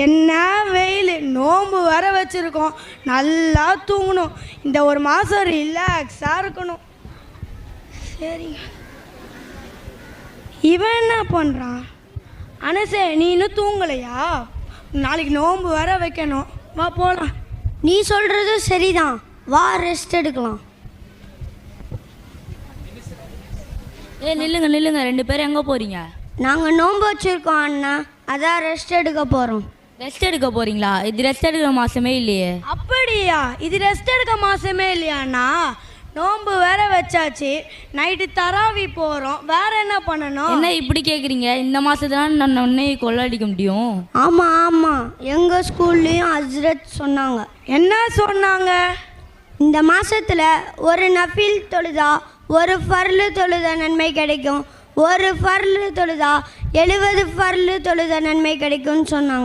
என்ன வெயில், நோன்பு வர வச்சுருக்கோம். நல்லா தூங்கணும். இந்த ஒரு மாதம் ரிலாக்ஸாக இருக்கணும். சரி, இவன் என்ன பண்ணுறான்? அனசே, நீ இன்னும் தூங்கலையா? நாளைக்கு நோன்பு வர வைக்கணும். வா போகலாம். நீ சொல்கிறது சரிதான், வா ரெஸ்ட் எடுக்கலாம். நில்லுங்க நில்லுங்க, 2 பேரும் எங்கே போகிறீங்க? நாங்கள் நோன்பு வச்சுருக்கோம் அண்ணா, அதான் ரெஸ்ட் எடுக்க போகிறோம். ரெஸ்ட் எடுக்க போகிறீங்களா? இது ரெஸ்ட் எடுக்கிற மாதமே இல்லையே. அப்படியா? இது ரெஸ்ட் எடுக்க மாதமே இல்லையாண்ணா? நோன்பு வேற வச்சாச்சு, நைட்டு தராவி போகிறோம், வேற என்ன பண்ணணும்? என்ன இப்படி கேட்குறீங்க? இந்த மாதத்துல நான் உன்னை கொள்ளடிக்க முடியும்? ஆமாம் ஆமாம், எங்கள் ஸ்கூல்லையும் ஹஸ்ரத் சொன்னாங்க. என்ன சொன்னாங்க? இந்த மாதத்தில் ஒரு நஃபில் தொழுதா ஒரு ஃபர்லு தொழுத நன்மை கிடைக்கும், ஒரு ஃபர்லு தொழுதா 70 ஃபர்லு தொழுத நன்மை கிடைக்கும்னு சொன்னாங்க.